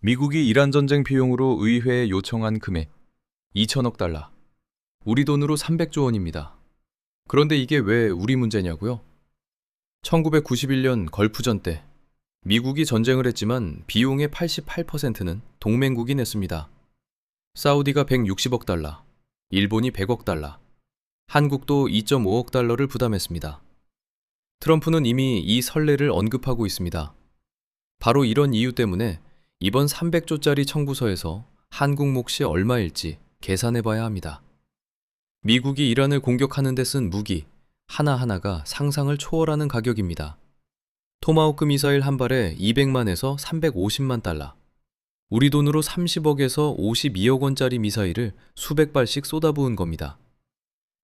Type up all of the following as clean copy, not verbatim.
미국이 이란 전쟁 비용으로 의회에 요청한 금액 2천억 달러. 우리 돈으로 300조 원입니다. 그런데 이게 왜 우리 문제냐고요? 1991년 걸프전 때 미국이 전쟁을 했지만 비용의 88%는 동맹국이 냈습니다. 사우디가 160억 달러, 일본이 100억 달러, 한국도 2.5억 달러를 부담했습니다. 트럼프는 이미 이 선례를 언급하고 있습니다. 바로 이런 이유 때문에 이번 300조짜리 청구서에서 한국 몫이 얼마일지 계산해 봐야 합니다. 미국이 이란을 공격하는 데 쓴 무기 하나하나가 상상을 초월하는 가격입니다. 토마호크 미사일 한 발에 200만에서 350만 달러. 우리 돈으로 30억에서 52억 원짜리 미사일을 수백 발씩 쏟아부은 겁니다.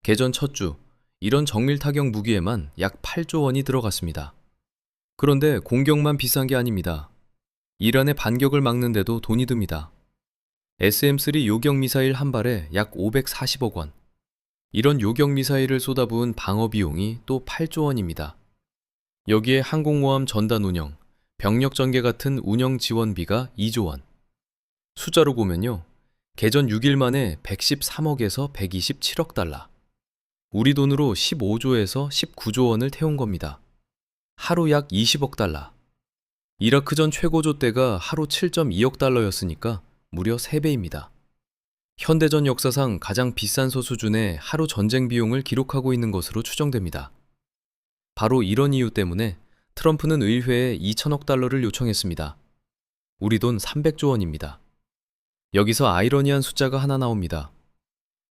개전 첫 주, 이런 정밀 타격 무기에만 약 8조 원이 들어갔습니다. 그런데 공격만 비싼 게 아닙니다. 이란의 반격을 막는데도 돈이 듭니다. SM-3 요격 미사일 한 발에 약 540억 원. 이런 요격 미사일을 쏟아부은 방어 비용이 또 8조 원입니다. 여기에 항공모함 전단 운영, 병력 전개 같은 운영 지원비가 2조 원. 숫자로 보면요. 개전 6일 만에 113억에서 127억 달러. 우리 돈으로 15조에서 19조 원을 태운 겁니다. 하루 약 20억 달러. 이라크전 최고조 때가 하루 7.2억 달러였으니까 무려 3배입니다. 현대전 역사상 가장 비싼 소 수준의 하루 전쟁 비용을 기록하고 있는 것으로 추정됩니다. 바로 이런 이유 때문에 트럼프는 의회에 2천억 달러를 요청했습니다. 우리 돈 300조 원입니다. 여기서 아이러니한 숫자가 하나 나옵니다.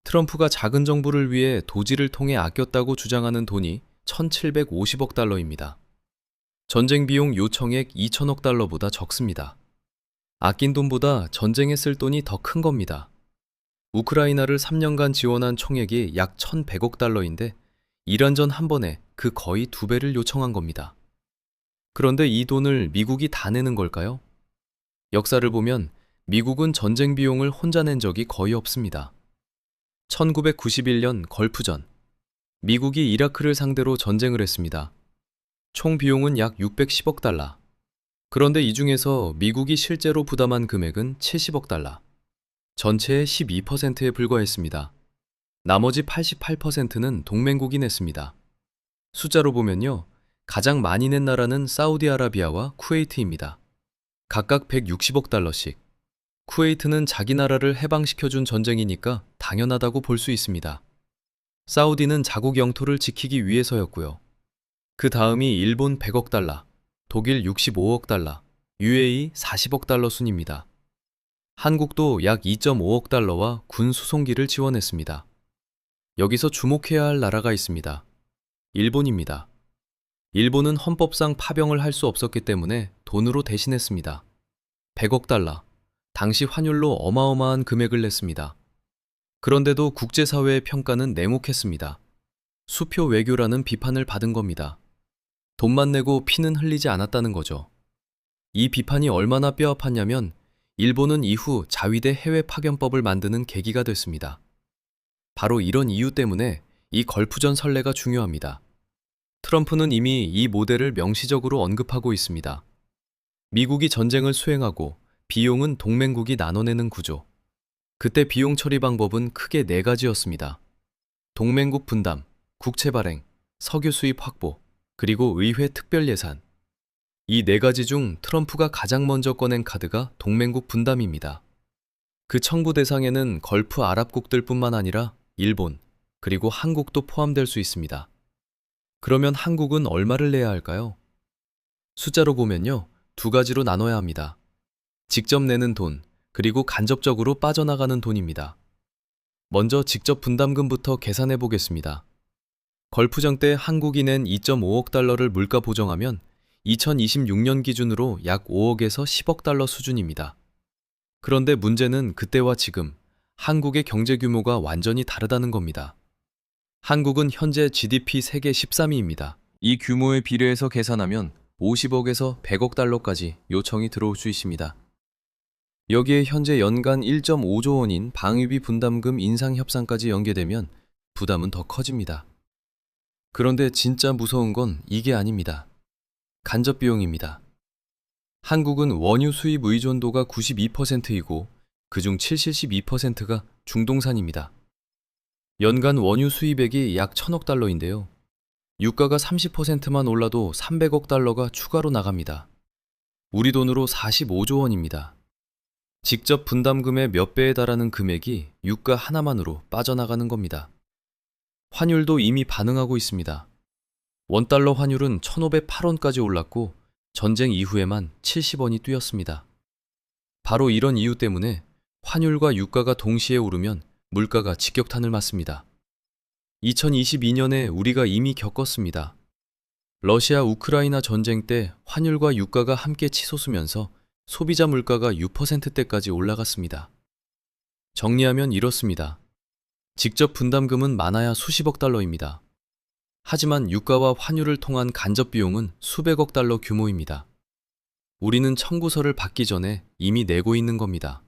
트럼프가 작은 정부를 위해 도지를 통해 아꼈다고 주장하는 돈이 1,750억 달러입니다. 전쟁 비용 요청액 2천억 달러보다 적습니다. 아낀 돈보다 전쟁에 쓸 돈이 더 큰 겁니다. 우크라이나를 3년간 지원한 총액이 약 1,100억 달러인데 이란전 한 번에 그 거의 2배를 요청한 겁니다. 그런데 이 돈을 미국이 다 내는 걸까요? 역사를 보면 미국은 전쟁 비용을 혼자 낸 적이 거의 없습니다. 1991년 걸프전, 미국이 이라크를 상대로 전쟁을 했습니다. 총 비용은 약 610억 달러. 그런데 이 중에서 미국이 실제로 부담한 금액은 70억 달러. 전체의 12%에 불과했습니다. 나머지 88%는 동맹국이 냈습니다. 숫자로 보면요. 가장 많이 낸 나라는 사우디아라비아와 쿠웨이트입니다. 각각 160억 달러씩. 쿠웨이트는 자기 나라를 해방시켜준 전쟁이니까 당연하다고 볼 수 있습니다. 사우디는 자국 영토를 지키기 위해서였고요. 그 다음이 일본 100억 달러, 독일 65억 달러, UAE 40억 달러 순입니다. 한국도 약 2.5억 달러와 군 수송기를 지원했습니다. 여기서 주목해야 할 나라가 있습니다. 일본입니다. 일본은 헌법상 파병을 할 수 없었기 때문에 돈으로 대신했습니다. 100억 달러, 당시 환율로 어마어마한 금액을 냈습니다. 그런데도 국제사회의 평가는 냉혹했습니다. 수표 외교라는 비판을 받은 겁니다. 돈만 내고 피는 흘리지 않았다는 거죠. 이 비판이 얼마나 뼈아팠냐면 일본은 이후 자위대 해외 파견법을 만드는 계기가 됐습니다. 바로 이런 이유 때문에 이 걸프전 선례가 중요합니다. 트럼프는 이미 이 모델을 명시적으로 언급하고 있습니다. 미국이 전쟁을 수행하고 비용은 동맹국이 나눠내는 구조. 그때 비용 처리 방법은 크게 4가지였습니다. 동맹국 분담, 국채 발행, 석유 수입 확보, 그리고 의회 특별 예산. 이 4가지 중 트럼프가 가장 먼저 꺼낸 카드가 동맹국 분담입니다. 그 청구 대상에는 걸프 아랍국들뿐만 아니라 일본, 그리고 한국도 포함될 수 있습니다. 그러면 한국은 얼마를 내야 할까요? 숫자로 보면요, 2가지로 나눠야 합니다. 직접 내는 돈, 그리고 간접적으로 빠져나가는 돈입니다. 먼저 직접 분담금부터 계산해 보겠습니다. 걸프전 때 한국이 낸 2.5억 달러를 물가 보정하면 2026년 기준으로 약 5억에서 10억 달러 수준입니다. 그런데 문제는 그때와 지금 한국의 경제 규모가 완전히 다르다는 겁니다. 한국은 현재 GDP 세계 13위입니다. 이 규모에 비례해서 계산하면 50억에서 100억 달러까지 요청이 들어올 수 있습니다. 여기에 현재 연간 1.5조 원인 방위비 분담금 인상 협상까지 연계되면 부담은 더 커집니다. 그런데 진짜 무서운 건 이게 아닙니다. 간접 비용입니다. 한국은 원유 수입 의존도가 92%이고 그중 72%가 중동산입니다. 연간 원유 수입액이 약 1,000억 달러인데요. 유가가 30%만 올라도 300억 달러가 추가로 나갑니다. 우리 돈으로 45조 원입니다. 직접 분담금의 몇 배에 달하는 금액이 유가 하나만으로 빠져나가는 겁니다. 환율도 이미 반응하고 있습니다. 원달러 환율은 1,508원까지 올랐고 전쟁 이후에만 70원이 뛰었습니다. 바로 이런 이유 때문에 환율과 유가가 동시에 오르면 물가가 직격탄을 맞습니다. 2022년에 우리가 이미 겪었습니다. 러시아 우크라이나 전쟁 때 환율과 유가가 함께 치솟으면서 소비자 물가가 6%대까지 올라갔습니다. 정리하면 이렇습니다. 직접 분담금은 많아야 수십억 달러입니다. 하지만 유가와 환율을 통한 간접 비용은 수백억 달러 규모입니다. 우리는 청구서를 받기 전에 이미 내고 있는 겁니다.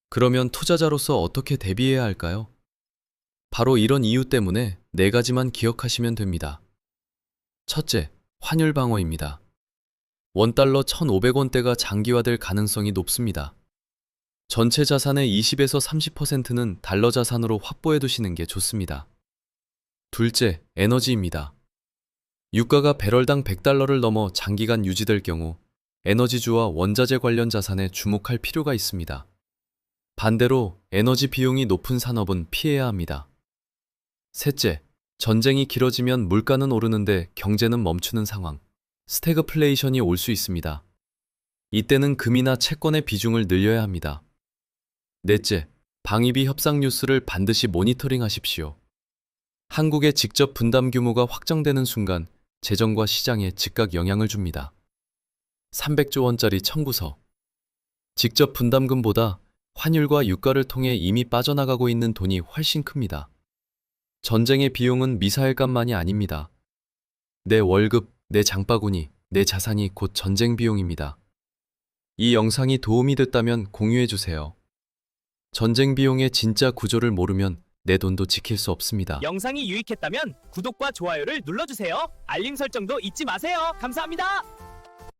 그러면 투자자로서 어떻게 대비해야 할까요? 바로 이런 이유 때문에 4가지만 기억하시면 됩니다. 첫째, 환율 방어입니다. 원달러 1,500원대가 장기화될 가능성이 높습니다. 전체 자산의 20에서 30%는 달러 자산으로 확보해 두시는 게 좋습니다. 둘째, 에너지입니다. 유가가 배럴당 100달러를 넘어 장기간 유지될 경우 에너지주와 원자재 관련 자산에 주목할 필요가 있습니다. 반대로 에너지 비용이 높은 산업은 피해야 합니다. 셋째, 전쟁이 길어지면 물가는 오르는데 경제는 멈추는 상황, 스태그플레이션이 올 수 있습니다. 이때는 금이나 채권의 비중을 늘려야 합니다. 넷째, 방위비 협상 뉴스를 반드시 모니터링 하십시오. 한국의 직접 분담 규모가 확정되는 순간 재정과 시장에 즉각 영향을 줍니다. 300조 원짜리 청구서. 직접 분담금보다 환율과 유가를 통해 이미 빠져나가고 있는 돈이 훨씬 큽니다. 전쟁의 비용은 미사일값만이 아닙니다. 내 월급, 내 장바구니, 내 자산이 곧 전쟁 비용입니다. 이 영상이 도움이 됐다면 공유해주세요. 전쟁 비용의 진짜 구조를 모르면 내 돈도 지킬 수 없습니다. 영상이 유익했다면 구독과 좋아요를 눌러주세요. 알림 설정도 잊지 마세요. 감사합니다.